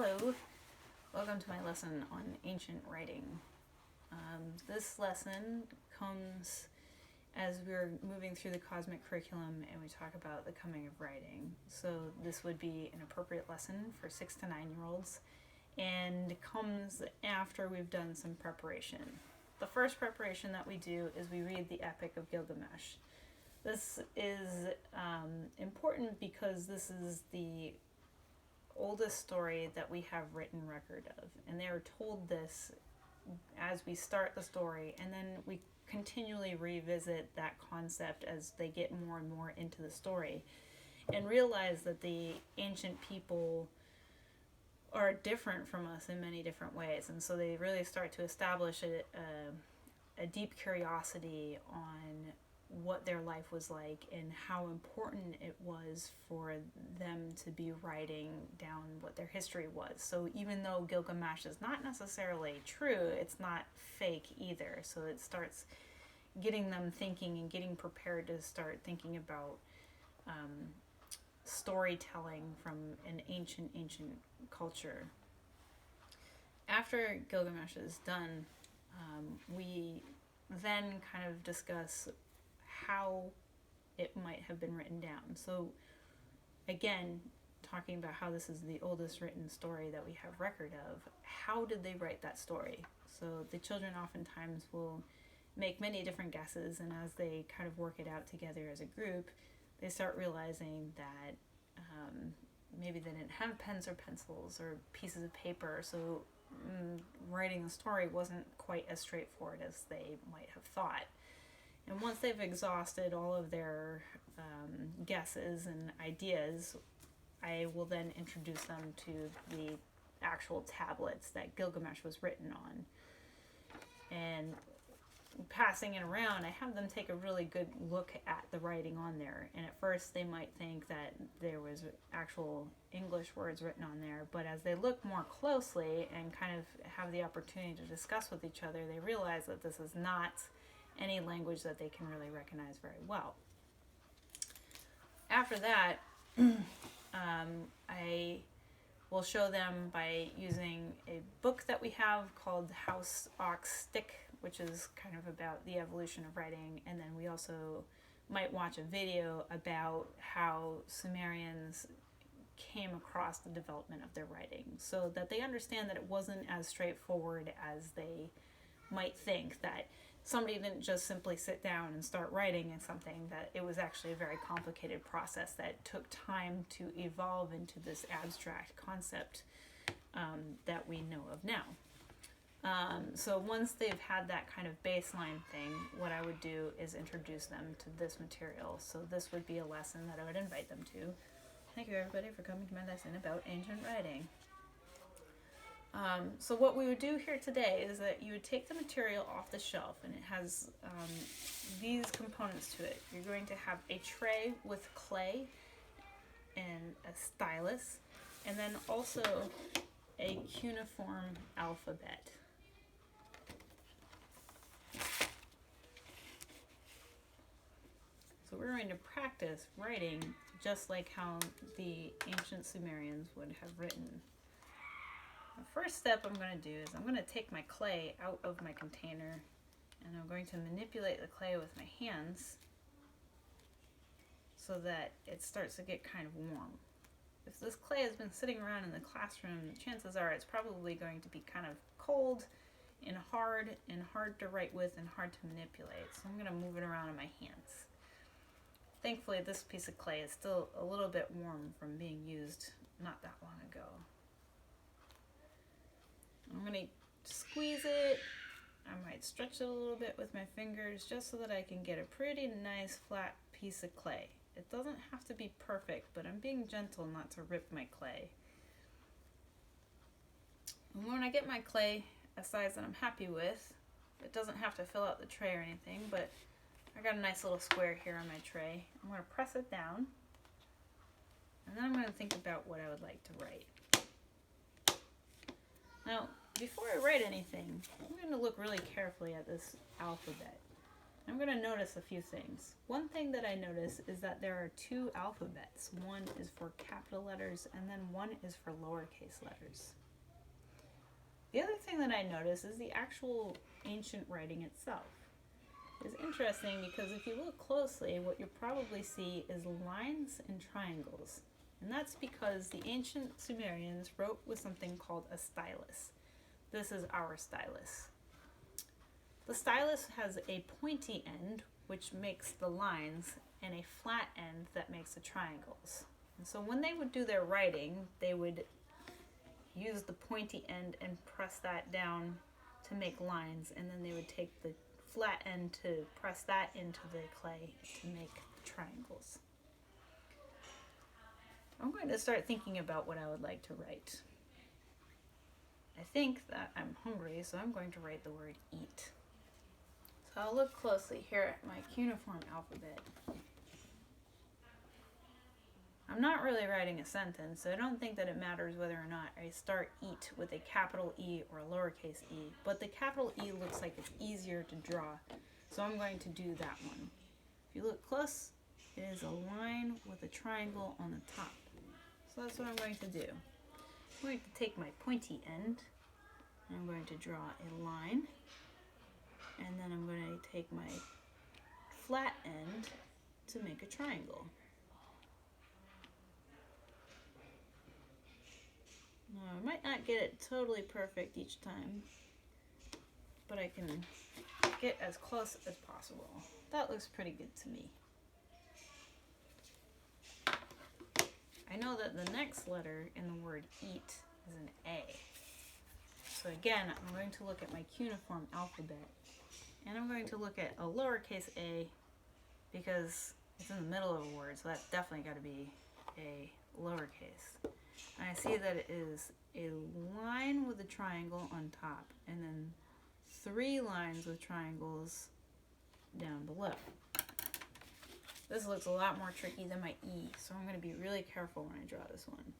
Hello, welcome to my lesson on ancient writing. This lesson comes as we're moving through the cosmic curriculum and we talk about the coming of writing. So this would be an appropriate lesson for 6 to 9-year-olds and comes after we've done some preparation. The first preparation that we do is we read the Epic of Gilgamesh. This is important because this is the oldest story that we have written record of, and they are told this as we start the story, and then we continually revisit that concept as they get more and more into the story and realize that the ancient people are different from us in many different ways, and so they really start to establish a deep curiosity on what their life was like and how important it was for them to be writing down what their history was. So even though Gilgamesh is not necessarily true, it's not fake either. So it starts getting them thinking and getting prepared to start thinking about storytelling from an ancient culture. After Gilgamesh is done, we then kind of discuss how it might have been written down. So again, talking about how this is the oldest written story that we have record of, how did they write that story? So the children oftentimes will make many different guesses, and as they kind of work it out together as a group, they start realizing that maybe they didn't have pens or pencils or pieces of paper, so writing the story wasn't quite as straightforward as they might have thought. And once they've exhausted all of their guesses and ideas, I will then introduce them to the actual tablets that Gilgamesh was written on. And passing it around, I have them take a really good look at the writing on there. And at first they might think that there was actual English words written on there, but as they look more closely and kind of have the opportunity to discuss with each other, they realize that this is not any language that they can really recognize very well. After that, I will show them by using a book that we have called House Ox Stick, which is kind of about the evolution of writing, and then we also might watch a video about how Sumerians came across the development of their writing, so that they understand that it wasn't as straightforward as they might think, that somebody didn't just simply sit down and start writing in something, that it was actually a very complicated process that took time to evolve into this abstract concept that we know of now. So once they've had that kind of baseline thing, what I would do is introduce them to this material. So this would be a lesson that I would invite them to. Thank you everybody for coming to my lesson about ancient writing. So what we would do here today is that you would take the material off the shelf, and it has these components to it. You're going to have a tray with clay and a stylus, and then also a cuneiform alphabet. So we're going to practice writing just like how the ancient Sumerians would have written. The first step I'm going to do is I'm going to take my clay out of my container, and I'm going to manipulate the clay with my hands so that it starts to get kind of warm. If this clay has been sitting around in the classroom, chances are it's probably going to be kind of cold and hard to write with and hard to manipulate. So I'm going to move it around in my hands. Thankfully, this piece of clay is still a little bit warm from being used not that long ago. I'm going to squeeze it. I might stretch it a little bit with my fingers just so that I can get a pretty nice flat piece of clay. It doesn't have to be perfect, but I'm being gentle not to rip my clay. And when I get my clay a size that I'm happy with, it doesn't have to fill out the tray or anything, but I got a nice little square here on my tray. I'm going to press it down, and then I'm going to think about what I would like to write. Now, before I write anything, I'm going to look really carefully at this alphabet. I'm going to notice a few things. One thing that I notice is that there are two alphabets. One is for capital letters and then one is for lowercase letters. The other thing that I notice is the actual ancient writing itself. It's interesting because if you look closely, what you'll probably see is lines and triangles. And that's because the ancient Sumerians wrote with something called a stylus. This is our stylus. The stylus has a pointy end, which makes the lines, and a flat end that makes the triangles. And so when they would do their writing, they would use the pointy end and press that down to make lines, and then they would take the flat end to press that into the clay to make triangles. I'm going to start thinking about what I would like to write. I think that I'm hungry, so I'm going to write the word eat. So I'll look closely here at my cuneiform alphabet. I'm not really writing a sentence, so I don't think that it matters whether or not I start eat with a capital E or a lowercase e, but the capital E looks like it's easier to draw, so I'm going to do that one. If you look close, it is a line with a triangle on the top. So that's what I'm going to do. I'm going to take my pointy end, and I'm going to draw a line, and then I'm going to take my flat end to make a triangle. Now, I might not get it totally perfect each time, but I can get as close as possible. That looks pretty good to me. I know that the next letter in the word eat is an A. So again, I'm going to look at my cuneiform alphabet, and I'm going to look at a lowercase a because it's in the middle of a word, so that's definitely got to be a lowercase. And I see that it is a line with a triangle on top, and then 3 lines with triangles down below. This looks a lot more tricky than my E, so I'm going to be really careful when I draw this one.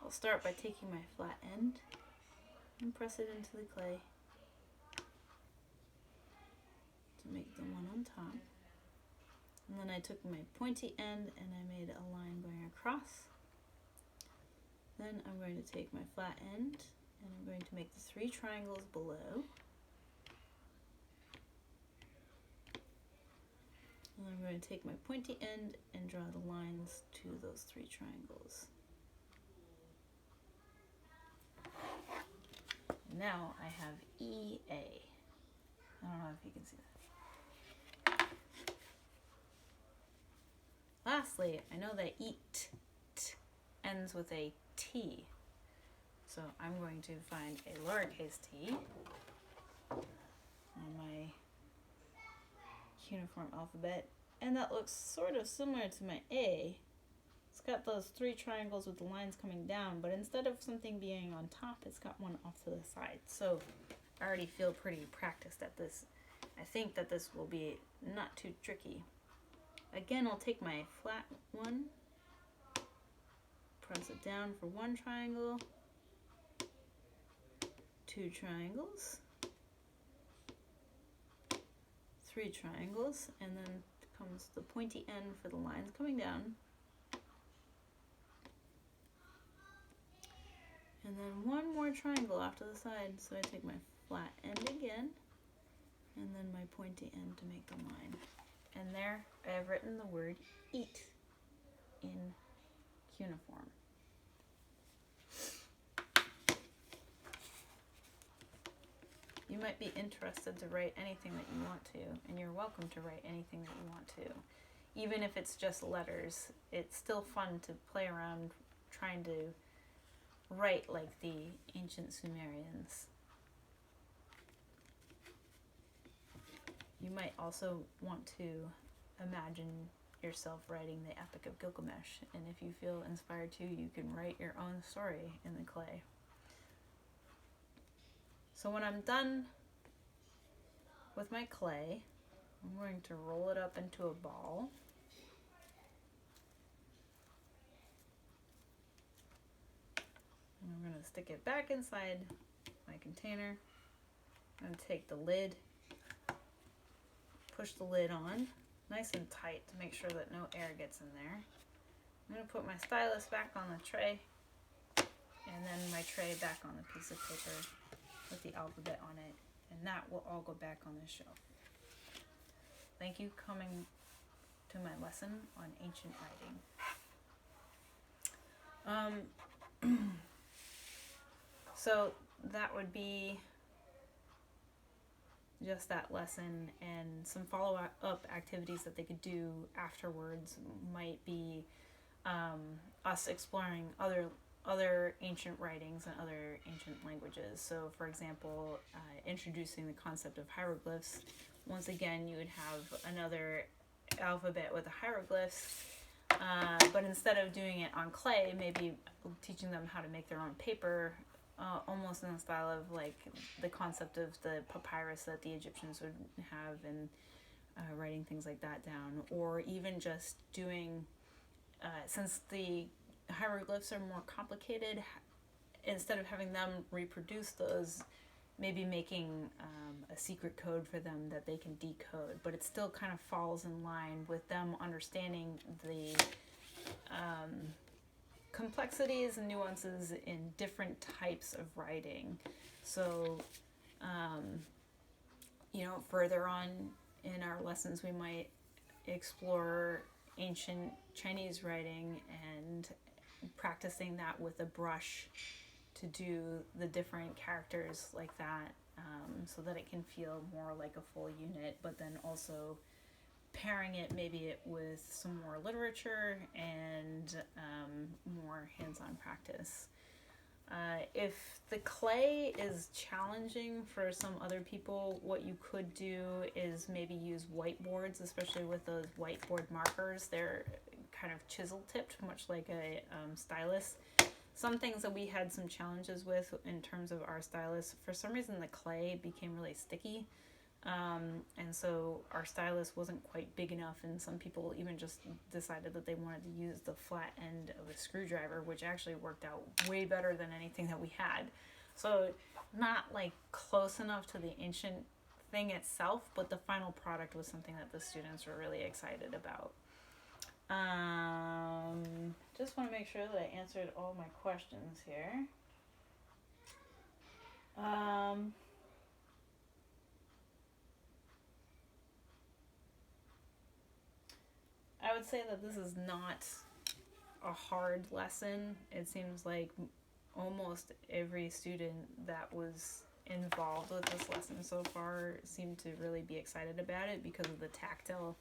I'll start by taking my flat end and press it into the clay to make the one on top. And then I took my pointy end and I made a line going across. Then I'm going to take my flat end and I'm going to make the 3 triangles below. And I'm going to take my pointy end and draw the lines to those 3 triangles. Now I have EA. I don't know if you can see that. Lastly, I know that eat ends with a T. So I'm going to find a lowercase t on my cuneiform alphabet, and that looks sort of similar to my A. It's got those 3 triangles with the lines coming down, but instead of something being on top, it's got one off to the side. So I already feel pretty practiced at this. I think that this will be not too tricky. Again, I'll take my flat one, press it down for 1 triangle, 2 triangles, 3 triangles, and then comes the pointy end for the lines coming down. And then 1 more triangle off to the side, so I take my flat end again, and then my pointy end to make the line. And there I have written the word eat in cuneiform. You might be interested to write anything that you want to, and you're welcome to write anything that you want to. Even if it's just letters, it's still fun to play around trying to write like the ancient Sumerians. You might also want to imagine yourself writing the Epic of Gilgamesh, and if you feel inspired to, you can write your own story in the clay. So when I'm done with my clay, I'm going to roll it up into a ball. And I'm going to stick it back inside my container. I'm going to take the lid, push the lid on nice and tight to make sure that no air gets in there. I'm going to put my stylus back on the tray, and then my tray back on the piece of paper with the alphabet on it, and that will all go back on the shelf. Thank you for coming to my lesson on ancient writing. So that would be just that lesson, and some follow-up activities that they could do afterwards might be us exploring other ancient writings and other ancient languages. So for example, introducing the concept of hieroglyphs. Once again, you would have another alphabet with the hieroglyphs, but instead of doing it on clay, maybe teaching them how to make their own paper, almost in the style of like the concept of the papyrus that the Egyptians would have, and writing things like that down. Or even just doing, since the hieroglyphs are more complicated, instead of having them reproduce those, maybe making a secret code for them that they can decode, but it still kind of falls in line with them understanding the complexities and nuances in different types of writing. So, further on in our lessons, we might explore ancient Chinese writing and practicing that with a brush to do the different characters like that, so that it can feel more like a full unit, but then also pairing it maybe with some more literature and more hands-on practice. If the clay is challenging for some other people, what you could do is maybe use whiteboards, especially with those whiteboard markers. They're kind of chisel tipped, much like a stylus. Some things that we had some challenges with in terms of our stylus, for some reason the clay became really sticky. And so our stylus wasn't quite big enough, and some people even just decided that they wanted to use the flat end of a screwdriver, which actually worked out way better than anything that we had. So not like close enough to the ancient thing itself, but the final product was something that the students were really excited about. Just want to make sure that I answered all my questions here. I would say that this is not a hard lesson. It seems like almost every student that was involved with this lesson so far seemed to really be excited about it because of the tactile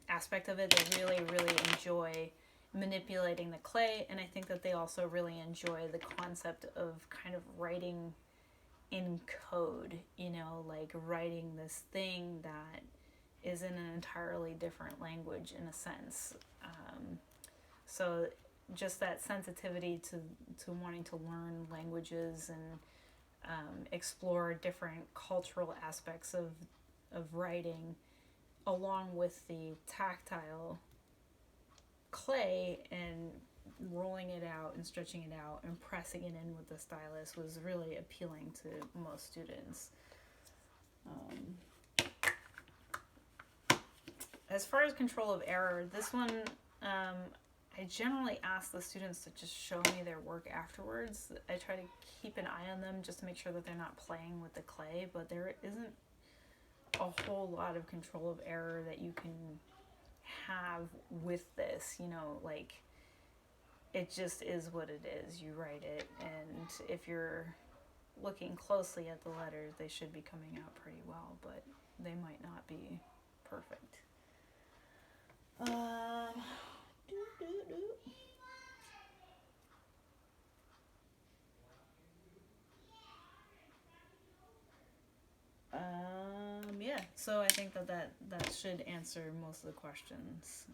aspect of it. They really, really enjoy manipulating the clay, and I think that they also really enjoy the concept of kind of writing in code, like writing this thing that is in an entirely different language in a sense. So just that sensitivity to wanting to learn languages and explore different cultural aspects of writing, along with the tactile clay and rolling it out and stretching it out and pressing it in with the stylus, was really appealing to most students. As far as control of error, this one, I generally ask the students to just show me their work afterwards. I try to keep an eye on them just to make sure that they're not playing with the clay, but there isn't a whole lot of control of error that you can have with this, like it just is what it is. You write it, and if you're looking closely at the letters, they should be coming out pretty well, but they might not be perfect. Yeah, so I think that should answer most of the questions.